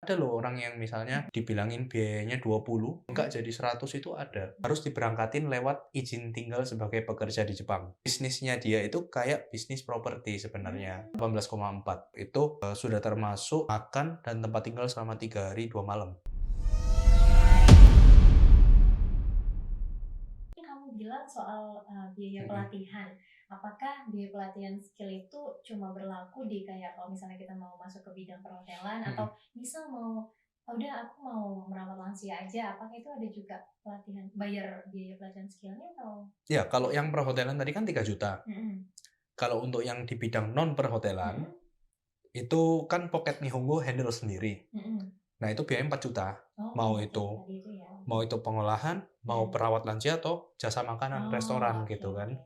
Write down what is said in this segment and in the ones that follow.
Ada loh orang yang misalnya dibilangin biayanya 20, enggak jadi 100 itu ada. Harus diberangkatin lewat izin tinggal sebagai pekerja di Jepang. Bisnisnya dia itu kayak bisnis properti sebenarnya. 18,4 itu sudah termasuk makan dan tempat tinggal selama 3 hari 2 malam. Kamu bilang soal biaya pelatihan. Apakah biaya pelatihan skill itu cuma berlaku di kayak kalau misalnya kita mau masuk ke bidang perhotelan atau misal mau udah aku mau merawat lansia aja, apakah itu ada juga pelatihan bayar biaya pelatihan skillnya atau? Ya, kalau yang perhotelan tadi kan 3 juta. Kalau untuk yang di bidang non perhotelan, itu kan Pocket Nihongo handle sendiri. Nah, itu biayanya 4 juta. Mau itu pengolahan, mau perawat lansia atau jasa makanan, restoran gitu kan.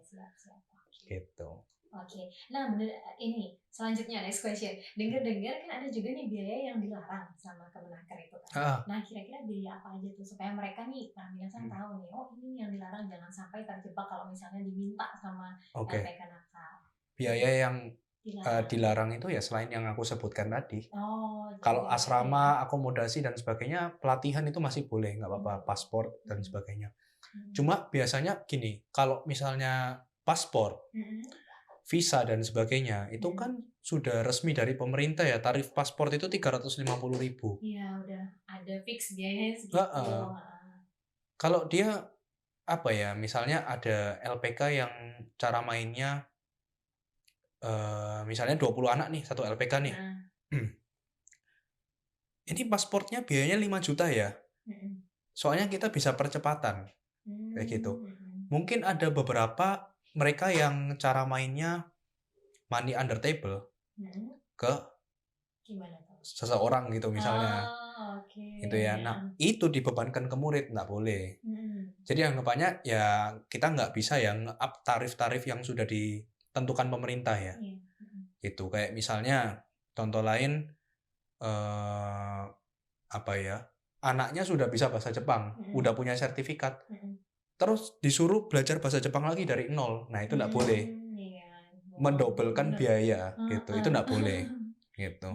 Gitu. Oke. Nah, ini selanjutnya next question. Dengar-dengar kan ada juga nih biaya yang dilarang sama Kemenaker itu kan. Nah, kira-kira biaya apa aja tuh supaya mereka nih pemirsa tahu nih, oh ini yang dilarang, jangan sampai terjebak kalau misalnya diminta sama LPK nakal. Biaya yang dilarang itu ya selain yang aku sebutkan tadi. Kalau asrama, akomodasi dan sebagainya, pelatihan itu masih boleh, nggak apa-apa, paspor dan sebagainya. Cuma biasanya gini, kalau misalnya paspor, visa dan sebagainya, itu kan sudah resmi dari pemerintah ya, tarif paspor itu 350.000. Iya, udah ada fix biayanya segitu. Kalau dia apa ya, misalnya ada LPK yang cara mainnya misalnya 20 anak nih, satu LPK nih. Ini pasportnya biayanya 5 juta ya. Soalnya kita bisa percepatan. Kayak gitu. Mungkin ada beberapa mereka yang cara mainnya money under table ke seseorang gitu misalnya. Gitu ya. Nah, itu dibebankan ke murid, nggak boleh. Jadi anggapannya ya kita nggak bisa yang up tarif-tarif yang sudah ditentukan pemerintah ya. Gitu. Kayak misalnya contoh lain apa ya? Anaknya sudah bisa bahasa Jepang, udah punya sertifikat. Terus disuruh belajar bahasa Jepang lagi dari nol. Nah, itu nggak boleh. Mendobelkan biaya gitu. Itu nggak boleh. Gitu.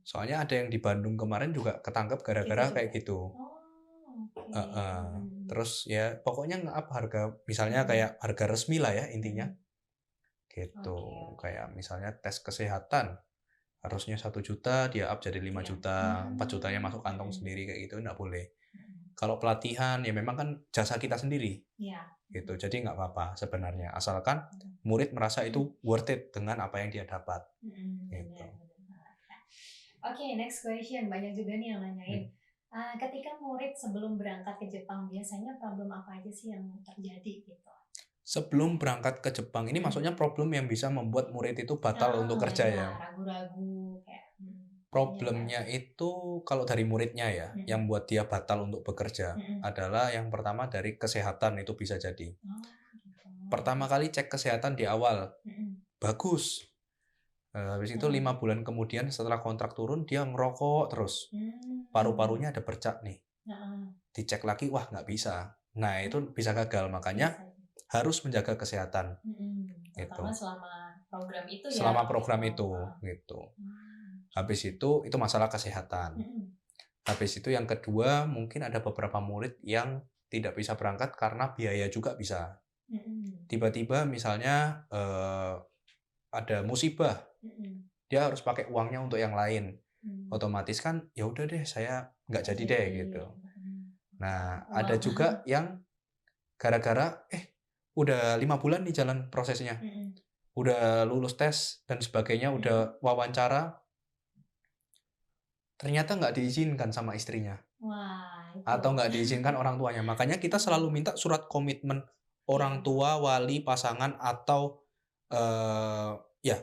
Soalnya ada yang di Bandung kemarin juga ketangkep gara-gara kayak gitu. Terus ya pokoknya nge-up harga, misalnya kayak harga resmi lah ya intinya. Gitu. Kayak misalnya tes kesehatan harusnya 1 juta, dia up jadi 5 juta, 4 jutanya masuk kantong sendiri kayak gitu, nggak boleh. Kalau pelatihan ya memang kan jasa kita sendiri. Gitu. Jadi nggak apa-apa sebenarnya, asalkan murid merasa itu worth it dengan apa yang dia dapat. Gitu. Oke, next question. Banyak juga nih yang nanyain. Ketika murid sebelum berangkat ke Jepang, biasanya problem apa aja sih yang terjadi gitu? Sebelum berangkat ke Jepang, ini maksudnya problem yang bisa membuat murid itu batal untuk kerja ya? Ragu-ragu kayak. Problemnya itu kalau dari muridnya ya, yang buat dia batal untuk bekerja adalah yang pertama dari kesehatan, itu bisa jadi. Pertama kali cek kesehatan di awal, bagus. Habis itu 5 bulan kemudian setelah kontrak turun, dia ngerokok terus. Paru-parunya ada bercak nih. Dicek lagi, wah nggak bisa. Nah, itu bisa gagal, makanya harus menjaga kesehatan. Terutama selama program itu ya. Selama program itu, gitu. Habis itu masalah kesehatan. Habis itu yang kedua, mungkin ada beberapa murid yang tidak bisa berangkat karena biaya juga bisa. Tiba-tiba misalnya ada musibah, dia harus pakai uangnya untuk yang lain. Otomatis kan, ya udah deh, saya nggak jadi deh gitu. Nah, ada juga yang gara-gara udah 5 bulan nih jalan prosesnya, udah lulus tes dan sebagainya, udah wawancara, ternyata nggak diizinkan sama istrinya. Atau nggak diizinkan orang tuanya. Makanya kita selalu minta surat komitmen orang tua, wali, pasangan, atau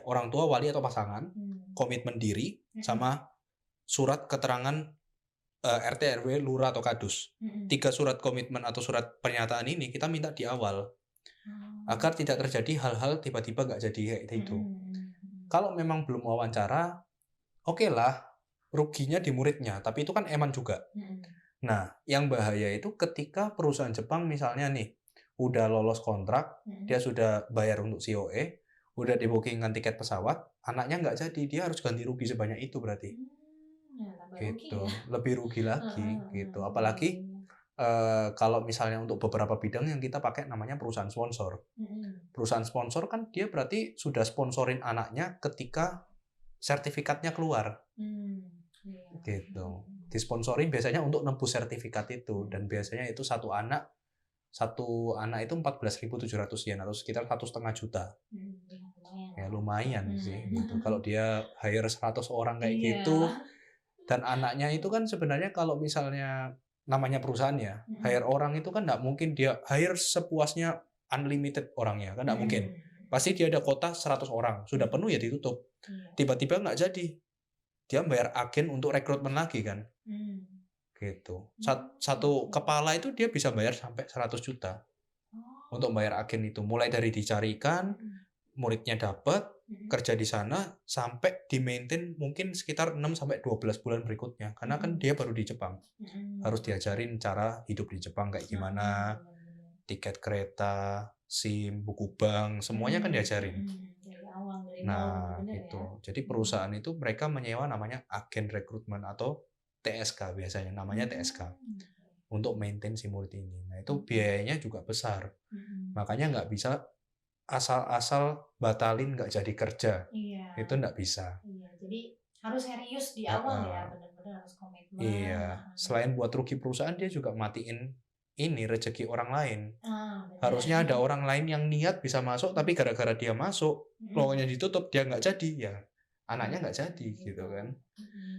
orang tua, wali, atau pasangan, komitmen diri, sama surat keterangan RT, RW, lurah, atau kadus. 3 surat komitmen atau surat pernyataan ini kita minta di awal, agar tidak terjadi hal-hal tiba-tiba nggak jadi kayak itu. Kalau memang belum wawancara, oke lah, ruginya di muridnya, tapi itu kan eman juga. Nah, yang bahaya itu ketika perusahaan Jepang misalnya nih, udah lolos kontrak, dia sudah bayar untuk COE, udah di-bookingkan tiket pesawat, anaknya nggak jadi, dia harus ganti rugi sebanyak itu berarti. rugi gitu, ya. lebih rugi lagi gitu. Apalagi kalau misalnya untuk beberapa bidang yang kita pakai namanya perusahaan sponsor. Perusahaan sponsor kan dia berarti sudah sponsorin anaknya ketika sertifikatnya keluar. Gitu. Disponsorin biasanya untuk nembus sertifikat itu, dan biasanya itu satu anak itu 14.700 yen atau sekitar 1,5 juta. Ya lumayan sih gitu. Kalau dia hire 100 orang kayak gitu, dan anaknya itu kan sebenarnya kalau misalnya namanya perusahaan ya, hire orang itu kan nggak mungkin dia hire sepuasnya unlimited orangnya, kan nggak mungkin. Pasti dia ada kota 100 orang, sudah penuh ya ditutup. Tiba-tiba nggak jadi, dia bayar agen untuk rekrutmen lagi kan. Gitu. Satu kepala itu dia bisa bayar sampai 100 juta untuk bayar agen itu. Mulai dari dicarikan, muridnya dapat, kerja di sana, sampai di-maintain mungkin sekitar 6-12 bulan berikutnya. Karena kan dia baru di Jepang. Harus diajarin cara hidup di Jepang kayak gimana, tiket kereta, SIM, buku bank, semuanya kan diajarin. Nah, gitu. Jadi perusahaan itu mereka menyewa namanya agen rekrutmen atau TSK biasanya, namanya TSK. Untuk maintain si murid ini. Nah, itu biayanya juga besar. Makanya nggak bisa asal-asal batalin nggak jadi kerja. Itu nggak bisa. Jadi harus serius di awal ya, benar-benar harus komitmen. Iya. Selain buat rugi perusahaan, dia juga matiin ini rezeki orang lain. Harusnya ada orang lain yang niat bisa masuk, tapi gara-gara dia masuk, lowongannya ditutup, dia nggak jadi, ya anaknya nggak jadi gitu kan.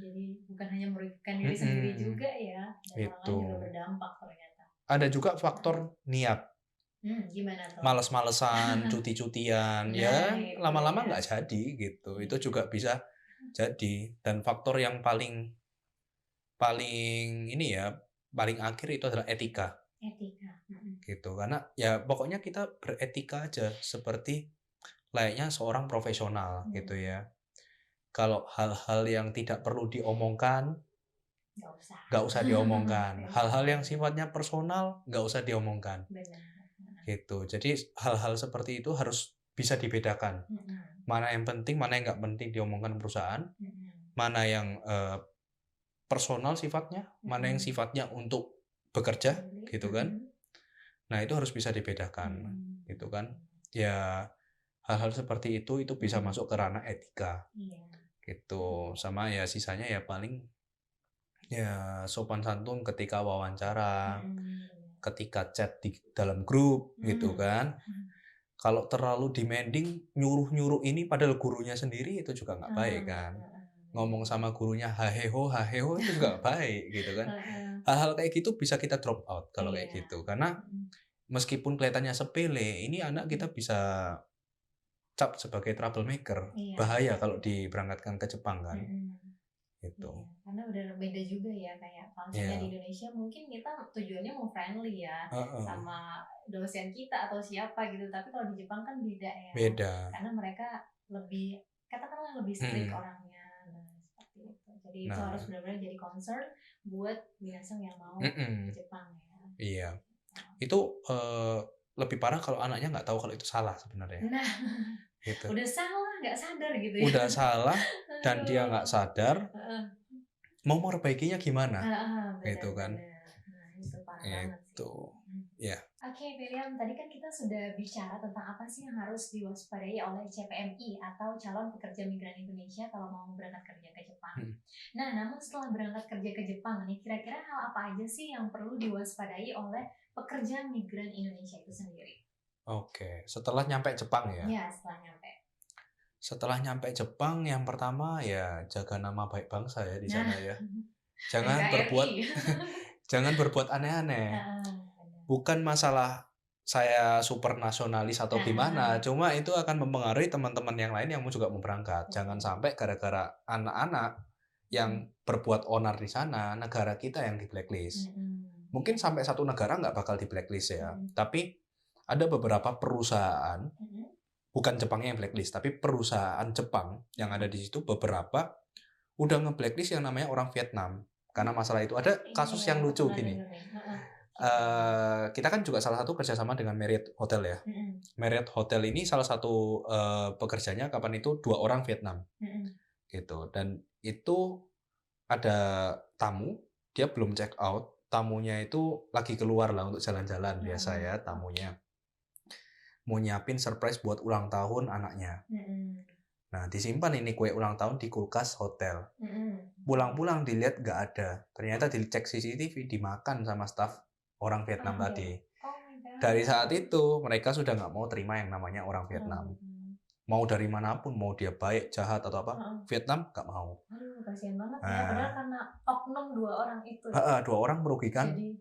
Jadi bukan hanya merugikan diri sendiri juga ya, dan orang lain juga berdampak ternyata. Ada juga faktor niat. Gimana tuh? Males-malesan, cuti-cutian, ya lama-lama nggak jadi gitu. Itu juga bisa jadi. Dan faktor yang paling ini ya, paling akhir itu adalah etika. Gitu. Karena ya pokoknya kita beretika aja seperti layaknya seorang profesional gitu ya. Kalau hal-hal yang tidak perlu diomongkan, nggak usah diomongkan. Hal-hal yang sifatnya personal, nggak usah diomongkan. Gitu. Jadi hal-hal seperti itu harus bisa dibedakan. Mana yang penting, mana yang nggak penting diomongkan perusahaan, mana yang personal sifatnya, mana yang sifatnya untuk bekerja, gitu kan. Nah, itu harus bisa dibedakan, gitu kan. Ya, hal-hal seperti itu bisa masuk ke ranah etika. Gitu. Sama ya sisanya ya paling ya sopan santun ketika wawancara, ketika chat di dalam grup gitu kan. Kalau terlalu demanding, nyuruh ini padahal gurunya sendiri, itu juga nggak baik kan. Ngomong sama gurunya haheho itu juga nggak baik gitu kan. Hal-hal kayak gitu bisa kita drop out kalau kayak gitu. Karena meskipun kelihatannya sepele, ini anak kita bisa cap sebagai troublemaker. Bahaya kalau diberangkatkan ke Jepang kan. Gitu. Karena udah beda juga ya, kayak kalau di Indonesia mungkin kita tujuannya mau friendly ya sama dosen kita atau siapa gitu, tapi kalau di Jepang kan beda ya. Beda. Karena mereka lebih, katakanlah lebih strict orangnya. Nah, seperti itu. Jadi itu harus benar-benar jadi concern buat binasang yang mau ke Jepang ya. Iya. Itu lebih parah kalau anaknya nggak tahu kalau itu salah sebenarnya. Nah, gitu. Udah salah, nggak sadar gitu ya. Udah salah dan dia nggak sadar, mau meperbaikinya gimana? Gitu kan. Nah, itu parah banget sih. Ya. Oke, Miriam, tadi kan kita sudah bicara tentang apa sih yang harus diwaspadai oleh CPMI atau calon pekerja migran Indonesia kalau mau berangkat kerja ke Jepang. Nah, namun setelah berangkat kerja ke Jepang nih, kira-kira hal apa aja sih yang perlu diwaspadai oleh pekerja migran Indonesia itu sendiri? Oke, setelah nyampe Jepang ya? Iya, setelah nyampe. Setelah nyampe Jepang, yang pertama ya jaga nama baik bangsa ya di sana ya. Jangan berbuat aneh-aneh. Bukan masalah saya super nasionalis atau gimana, cuma itu akan mempengaruhi teman-teman yang lain yang juga mau berangkat. Jangan sampai gara-gara anak-anak yang berbuat onar di sana, negara kita yang di blacklist. Mungkin sampai satu negara nggak bakal di blacklist ya, tapi ada beberapa perusahaan, bukan Jepangnya yang blacklist, tapi perusahaan Jepang yang ada di situ beberapa udah nge-blacklist yang namanya orang Vietnam. Karena masalah itu ada kasus yang lucu gini. Kita kan juga salah satu kerjasama dengan Marriott Hotel ya. Marriott Hotel ini salah satu pekerjanya kapan itu 2 orang Vietnam. Gitu. Dan itu ada tamu, dia belum check out, tamunya itu lagi keluar lah untuk jalan-jalan biasa ya tamunya. Mau nyiapin surprise buat ulang tahun anaknya. Nah, disimpan ini kue ulang tahun di kulkas hotel. Pulang-pulang dilihat nggak ada. Ternyata dicek CCTV, dimakan sama staf orang Vietnam tadi. Dari saat itu, mereka sudah nggak mau terima yang namanya orang Vietnam. Mau dari manapun, mau dia baik, jahat, atau apa, Vietnam nggak mau. Aduh, kasihan banget ya. Padahal karena oknum 2 orang itu. 2 orang merugikan jadi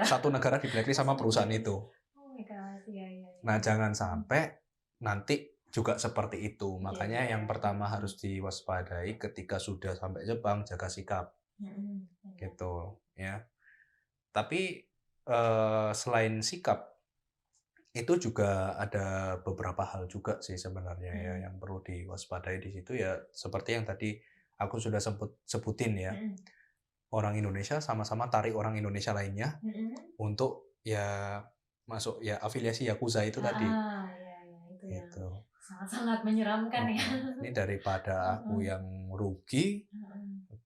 satu negara di blacklist sama perusahaan itu. Oh my God, iya. Nah, jangan sampai nanti juga seperti itu. Makanya yang pertama harus diwaspadai ketika sudah sampai Jepang, jaga sikap. Gitu, ya. Tapi selain sikap, itu juga ada beberapa hal juga sih sebenarnya ya yang perlu diwaspadai di situ ya, seperti yang tadi aku sudah sebutin ya. Orang Indonesia sama-sama tarik orang Indonesia lainnya untuk ya masuk ya afiliasi Yakuza itu tadi. Itu gitu. Sangat-sangat menyeramkan ya. Ini daripada aku yang rugi,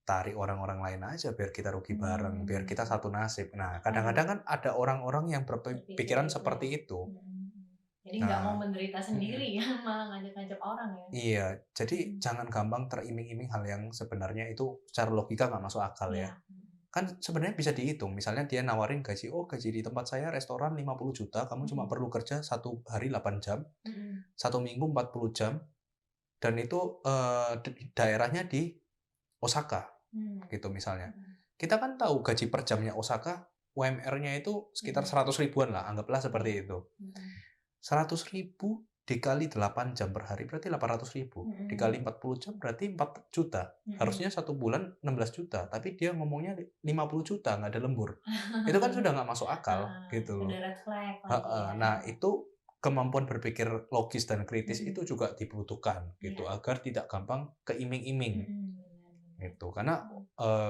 tarik orang-orang lain aja biar kita rugi bareng, biar kita satu nasib. Nah, kadang-kadang kan ada orang-orang yang berpikiran seperti itu. Jadi nggak mau menderita sendiri ya, malah ngajak-ngajak orang ya. Iya, jadi jangan gampang teriming-iming hal yang sebenarnya itu secara logika nggak masuk akal ya. Kan sebenarnya bisa dihitung, misalnya dia nawarin gaji di tempat saya restoran 50 juta, kamu cuma perlu kerja 1 hari 8 jam, 1 minggu 40 jam, dan itu daerahnya di Osaka, gitu misalnya. Kita kan tahu gaji per jamnya Osaka, UMR-nya itu sekitar 100 ribuan lah, anggaplah seperti itu. 100 ribu dikali 8 jam per hari berarti 800 ribu. Dikali 40 jam berarti 4 juta. Harusnya 1 bulan 16 juta. Tapi dia ngomongnya 50 juta, nggak ada lembur. Itu kan sudah nggak masuk akal. Gitu loh. Nah, itu kemampuan berpikir logis dan kritis itu juga dibutuhkan. Gitu, agar tidak gampang keiming-iming. Gitu. Karena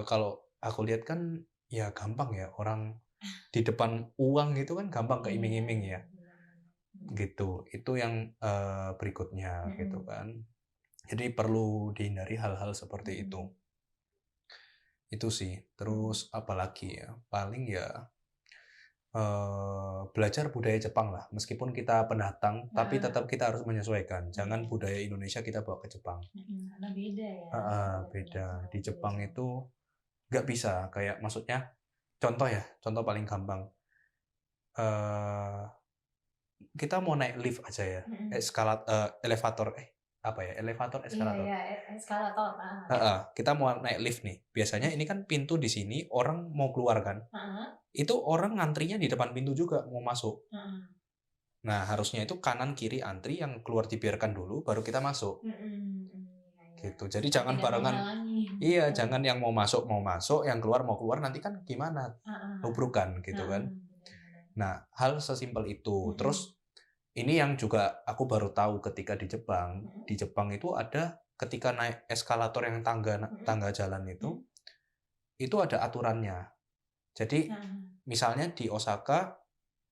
kalau aku lihat kan ya gampang ya. Orang di depan uang itu kan gampang keiming-iming ya. Gitu, itu yang berikutnya gitu kan. Jadi perlu dihindari hal-hal seperti itu sih. Terus apalagi ya, paling ya belajar budaya Jepang lah, meskipun kita pendatang tapi tetap kita harus menyesuaikan, jangan budaya Indonesia kita bawa ke Jepang. Karena beda ya. Beda. Di Jepang itu nggak bisa, kayak maksudnya contoh paling gampang, kita mau naik lift aja ya, elevator eskalator. Iya, eskalator. Kita mau naik lift nih, biasanya ini kan pintu di sini, orang mau keluar kan, itu orang ngantrinya di depan pintu juga mau masuk. Nah, harusnya itu kanan kiri antri, yang keluar dibiarkan dulu, baru kita masuk. Gitu. Jadi jangan barengan. Iya, jangan yang mau masuk, yang keluar mau keluar, nanti kan gimana? Hubrukan gitu kan. Nah, hal sesimpel itu. Terus ini yang juga aku baru tahu ketika di Jepang. Di Jepang itu ada ketika naik eskalator yang tangga jalan itu ada aturannya. Jadi misalnya di Osaka,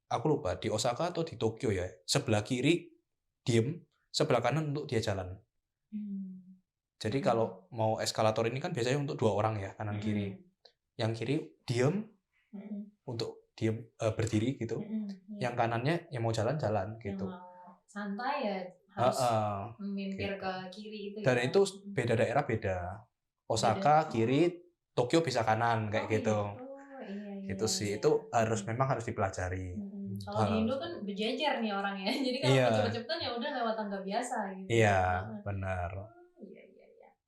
aku lupa di Osaka atau di Tokyo ya, sebelah kiri diem, sebelah kanan untuk dia jalan. Jadi kalau mau eskalator ini kan biasanya untuk 2 orang ya, kanan kiri. Yang kiri diem untuk diem berdiri gitu. Yang kanannya yang mau jalan-jalan gitu. Yang mau santai ya harus memimpir ke kiri itu. Dan itu beda daerah beda. Osaka kiri, Tokyo bisa kanan kayak gitu. Itu sih, itu memang harus dipelajari. Kalau di Indo kan berjejer nih orangnya, jadi kalau cepet-cepetan ya udah lewat tangga biasa gitu. Iya, benar.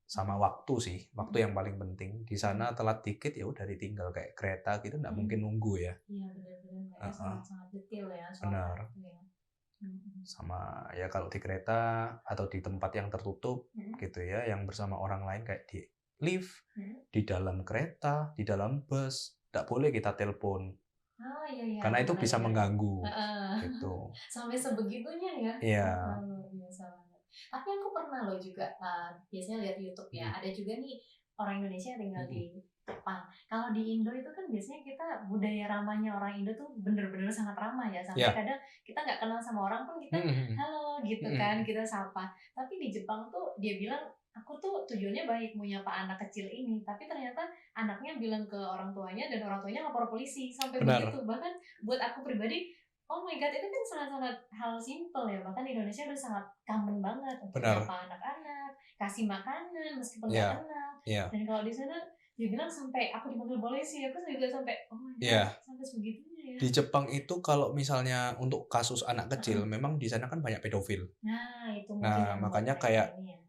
Sama waktu sih, waktu yang paling penting. Di sana telat dikit ya udah ditinggal, kayak kereta gitu nggak mungkin nunggu ya. Iya, benar-benar sangat detail ya. Benar. Sama ya kalau di kereta atau di tempat yang tertutup gitu ya, yang bersama orang lain kayak di lift, di dalam kereta, di dalam bus, nggak boleh kita telepon. Iya, karena itu bisa mengganggu. Gitu. Sampai sebegitunya ya. Iya. Biasa banget. Tapi aku pernah loh juga biasanya lihat YouTube ya, ada juga nih orang Indonesia yang tinggal di Jepang. Kalau di Indo itu kan biasanya kita budaya ramahnya orang Indo tuh bener-bener sangat ramah ya, sampai Ya. kadang kita nggak kenal sama orang pun kita halo gitu kan, kita sapa. Tapi di Jepang tuh dia bilang aku tuh tujuannya baik mau nyapa anak kecil ini, tapi ternyata anaknya bilang ke orang tuanya dan orang tuanya lapor polisi sampai Benar. begitu. Bahkan buat aku pribadi, oh my god, itu kan sangat-sangat hal simple ya. Bahkan di Indonesia udah sangat common banget untuk Benar. nyapa anak-anak, kasih makanan meskipun Ya. nggak kenal. Ya. Dan kalau di sana dia bilang sampai aku dipanggil polisi, aku juga sampai oh my god, Ya. sampai sebegitunya ya. Di Jepang itu kalau misalnya untuk kasus anak kecil, memang di sana kan banyak pedofil. Nah, itu mungkin Nah, yang makanya buat kayak ini ya.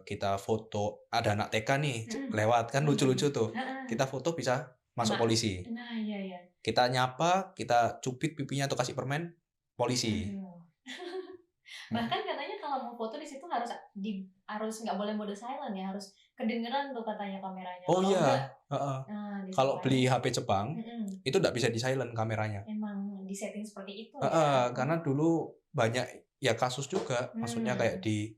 kita foto ada anak TK nih lewat kan lucu-lucu tuh. Kita foto bisa masuk polisi. Nah, iya. Kita nyapa, kita cubit pipinya atau kasih permen, polisi. Bahkan katanya kalau mau foto di situ harus nggak boleh mode silent ya, harus kedengeran tuh katanya kameranya. Oh iya. Kalau beli HP HP Jepang itu nggak bisa di silent kameranya. Emang di setting seperti itu ya. Karena dulu banyak ya kasus juga, maksudnya kayak di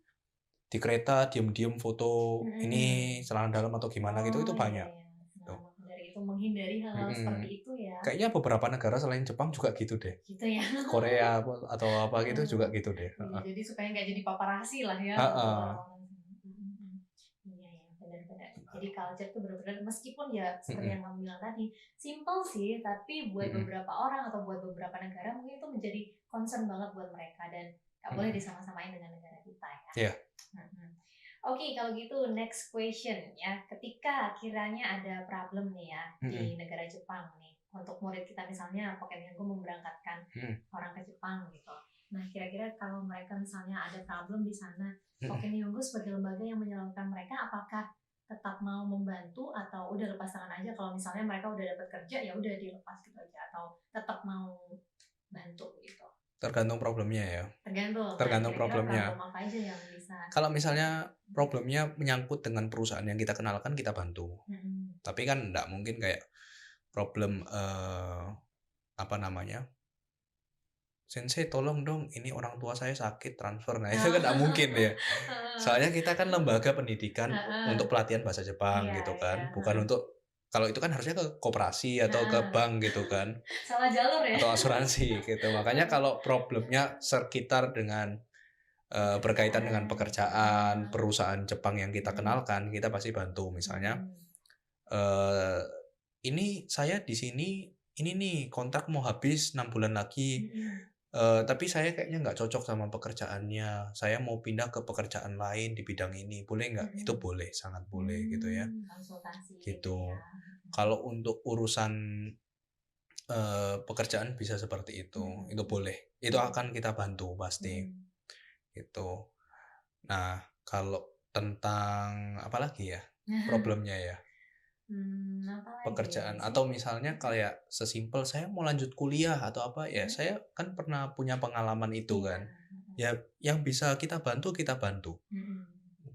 kereta diem-diem foto ini celana dalam atau gimana gitu itu banyak. Iya. Nah, dari itu menghindari hal-hal seperti itu ya. Kayaknya beberapa negara selain Jepang juga gitu deh. Gitu ya. Korea atau apa gitu juga gitu deh. Jadi supaya nggak jadi paparazzi lah ya. Iya, benar-benar. Jadi culture itu benar-benar meskipun ya seperti yang kamu bilang tadi, simple sih, tapi buat beberapa orang atau buat beberapa negara mungkin itu menjadi concern banget buat mereka dan nggak boleh disama-samain dengan negara kita ya. Yeah. Oke, kalau gitu next question ya. Ketika kiranya ada problem nih ya di negara Jepang nih, untuk murid kita misalnya Pokemon memberangkatkan orang ke Jepang gitu. Nah, kira-kira kalau mereka misalnya ada problem di sana, Pokemon sebagai lembaga yang menyelamatkan mereka, apakah tetap mau membantu atau udah lepas tangan aja? Kalau misalnya mereka udah dapat kerja ya udah dilepas gitu aja, atau tetap mau bantu gitu? Tergantung problemnya ya. Tergantung problemnya. Problem apa aja yang bisa. Kalau misalnya problemnya menyangkut dengan perusahaan yang kita kenalkan, kita bantu. Tapi kan enggak mungkin kayak problem apa namanya? Sensei tolong dong, ini orang tua saya sakit transfer. Nah, itu kan enggak mungkin ya. Soalnya kita kan lembaga pendidikan untuk pelatihan bahasa Jepang gitu kan. Bukan untuk, kalau itu kan harusnya ke koperasi atau ke bank gitu kan. Salah jalur ya. Atau asuransi gitu. Makanya kalau problemnya sekitar dengan berkaitan dengan pekerjaan perusahaan Jepang yang kita kenalkan, kita pasti bantu. Misalnya ini saya di sini, ini nih kontrak mau habis 6 bulan lagi, tapi saya kayaknya nggak cocok sama pekerjaannya, saya mau pindah ke pekerjaan lain di bidang ini, boleh nggak? Itu boleh, sangat boleh gitu ya. Konsultasi gitu ya. Kalau untuk urusan pekerjaan bisa seperti itu boleh, itu akan kita bantu pasti. Gitu. Nah, kalau tentang apa lagi ya problemnya ya? Pekerjaan atau misalnya kayak sesimpel saya mau lanjut kuliah atau apa ya, saya kan pernah punya pengalaman itu kan. Ya, yang bisa kita bantu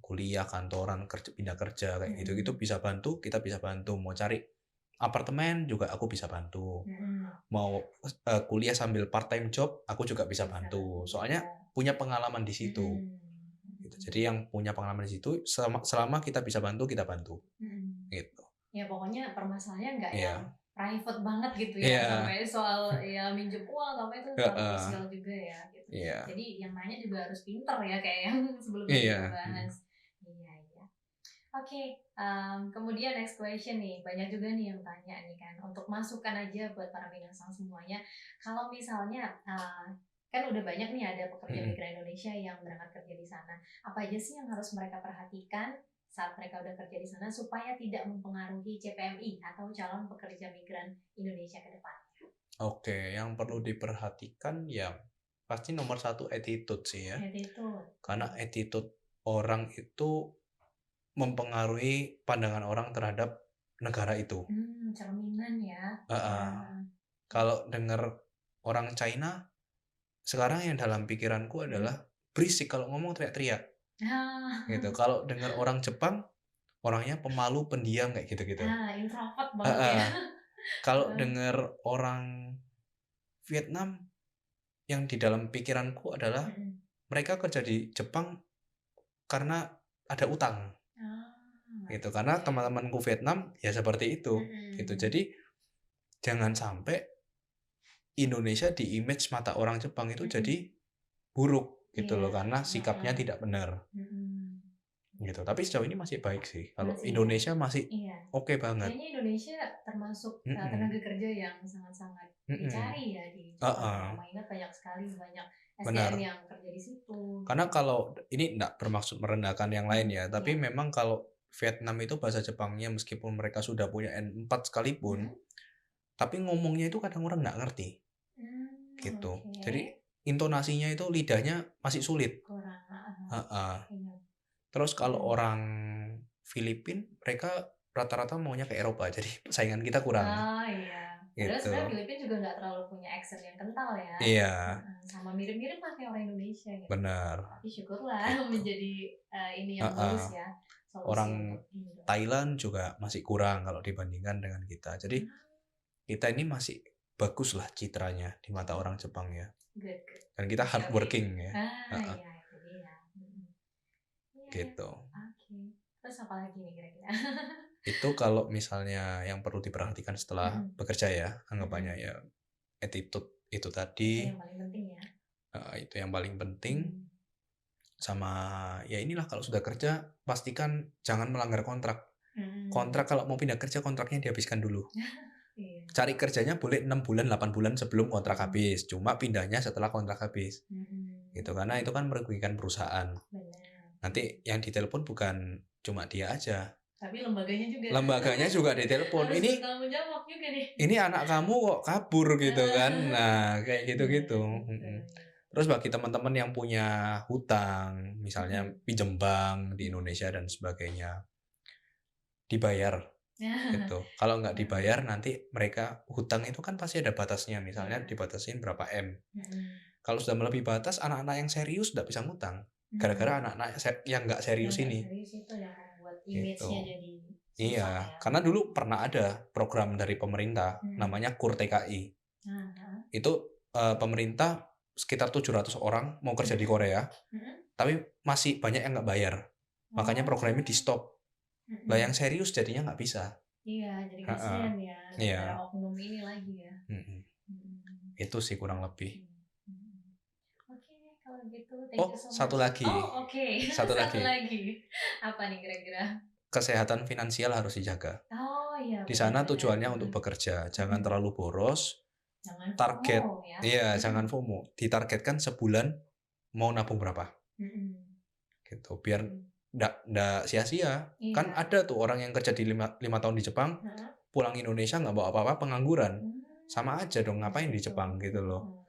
kuliah, kantoran, pindah kerja kayak gitu bisa bantu, kita bisa bantu. Mau cari apartemen juga aku bisa bantu. Mau kuliah sambil part time job aku juga bisa bantu. Soalnya punya pengalaman di situ. Gitu. Jadi yang punya pengalaman di situ selama kita bisa bantu, kita bantu. Gitu. Ya pokoknya permasalahannya nggak yang private banget gitu ya, sampai soal ya minjem uang atau apa itu terlalu personal juga ya gitu. Jadi yang nanya juga harus pinter ya kayak yang sebelumnya kita bahas. Iya. Oke, kemudian next question nih, banyak juga nih yang tanya nih kan, untuk masukan aja buat para minasan semuanya. Kalau misalnya kan udah banyak nih ada pekerja migran Indonesia yang berangkat kerja di sana, apa aja sih yang harus mereka perhatikan saat mereka udah kerja di sana supaya tidak mempengaruhi CPMI atau calon pekerja migran Indonesia ke depannya? Oke, yang perlu diperhatikan ya pasti nomor 1 attitude sih ya. Karena attitude orang itu mempengaruhi pandangan orang terhadap negara itu. Cerminan ya. Kalau dengar orang China, sekarang yang dalam pikiranku adalah berisik kalau ngomong teriak-teriak. Gitu. Kalau dengar orang Jepang, orangnya pemalu, pendiam kayak gitu-gitu. Introvert banget ya. Kalau dengar orang Vietnam, yang di dalam pikiranku adalah mereka kerja di Jepang karena ada utang. Gitu. Karena teman-temanku Vietnam ya seperti itu. Gitu. Jadi jangan sampai Indonesia di image mata orang Jepang itu jadi buruk gitu loh, karena sikapnya tidak benar. Gitu. Tapi sejauh ini masih baik sih. Kalau Indonesia masih oke banget. Kayaknya Indonesia termasuk tenaga kerja yang sangat-sangat dicari ya di Jepang. Mainnya banyak sekali, banyak SDM yang kerja di situ. Karena kalau ini enggak bermaksud merendahkan yang lain ya, tapi memang kalau Vietnam itu bahasa Jepangnya meskipun mereka sudah punya N4 sekalipun, tapi ngomongnya itu kadang orang nggak ngerti. Gitu. Jadi intonasinya itu lidahnya masih sulit. Terus kalau orang Filipin, mereka rata-rata maunya ke Eropa, jadi saingan kita kurang. Gitu. Terus sebenarnya Filipina juga nggak terlalu punya accent yang kental ya. Iya. Sama mirip-mirip lah kayak orang Indonesia gitu. Benar. Tapi syukurlah menjadi ini yang bagus ya. Orang Thailand juga masih kurang kalau dibandingkan dengan kita. Jadi kita ini masih bagus lah citranya di mata orang Jepang ya. Good. Dan kita hardworking ya. Iya, itu dia. Gitu. Terus apa lagi nih kira-kira? Itu kalau misalnya yang perlu diperhatikan setelah bekerja ya, anggapannya ya attitude itu tadi. Itu yang paling penting ya. Itu yang paling penting. Sama ya inilah, kalau sudah kerja pastikan jangan melanggar kontrak. Kontrak kalau mau pindah kerja, kontraknya dihabiskan dulu. Cari kerjanya boleh 6 bulan, 8 bulan sebelum kontrak habis. Cuma pindahnya setelah kontrak habis. Gitu, karena itu kan merugikan perusahaan. Nanti yang ditelepon bukan cuma dia aja, tapi lembaganya juga. Lembaganya juga ditelepon. Ini bertanggung jawab juga nih. Ini anak kamu kok kabur gitu kan. Nah, kayak gitu-gitu. Terus bagi teman-teman yang punya hutang, misalnya pinjam bank di Indonesia dan sebagainya, dibayar gitu. Kalau nggak dibayar, nanti mereka hutang itu kan pasti ada batasnya. Misalnya dibatasin berapa M. Kalau sudah melebihi batas, anak-anak yang serius nggak bisa ngutang. Gara-gara anak-anak yang nggak serius ini. Itu yang membuat image-nya jadi susah, iya, karena dulu pernah ada program dari pemerintah namanya KUR TKI. Itu pemerintah sekitar 700 orang mau kerja di Korea, tapi masih banyak yang nggak bayar. Makanya programnya di stop. Lah yang serius jadinya nggak bisa. Iya, jadi kasihan ya. Iya. Ada oknum ini lagi ya. Itu sih kurang lebih. Kalau gitu, thank you so much. Satu lagi. Satu lagi. Apa nih kira-kira? Kesehatan finansial harus dijaga. Iya. Di sana tujuannya untuk bekerja, jangan terlalu boros. Jangan target, FOMO, ya. Iya, jangan FOMO. Ditargetkan sebulan mau nabung berapa? Gitu, biar nggak sia-sia. Iya. Kan ada tuh orang yang kerja di 5 tahun di Jepang, pulang Indonesia nggak bawa apa-apa, pengangguran. Sama aja dong, ngapain di Jepang gitu loh.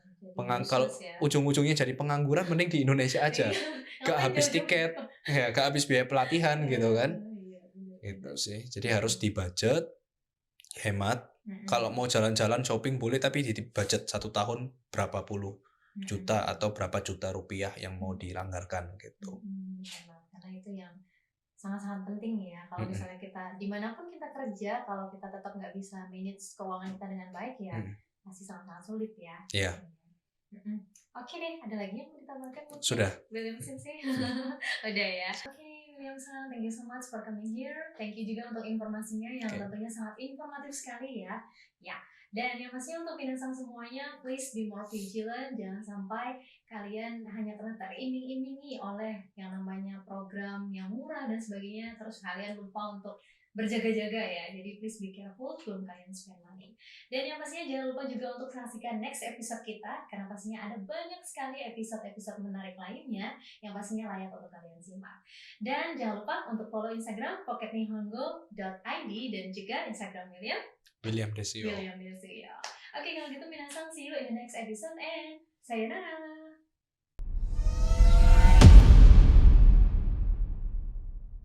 Kalau ujung-ujungnya jadi pengangguran, mending di Indonesia aja. Gak habis tiket, ya, gak habis biaya pelatihan gitu kan. Gitu sih. Jadi harus dibudget, hemat. Kalau mau jalan-jalan shopping boleh, tapi di budget 1 tahun berapa puluh juta atau berapa juta rupiah yang mau dilanggarkan gitu. Karena itu yang sangat-sangat penting ya. Kalau misalnya kita dimanapun kita kerja, kalau kita tetap nggak bisa manage keuangan kita dengan baik ya, pasti sangat-sangat sulit ya. Iya. Oke deh, ada lagi yang mau ditambahkan? Sudah. Williamson sih. Udah ya. Oke, Williamson, thank you so much for coming here. Thank you juga untuk informasinya yang tentunya sangat informatif sekali ya. Ya. Dan yang pastinya untuk minasan semuanya, please be more vigilant. Jangan sampai kalian hanya karena teriming-imingi oleh yang namanya program yang murah dan sebagainya, terus kalian lupa untuk berjaga-jaga ya. Jadi please be careful sebelum kalian spend money. Dan yang pastinya jangan lupa juga untuk saksikan next episode kita, karena pastinya ada banyak sekali episode-episode menarik lainnya yang pastinya layak untuk kalian simak. Dan jangan lupa untuk follow Instagram pocketnihongo.id dan juga Instagram William Desio. Oke, kalau gitu minasan, see you in the next episode and sayonara.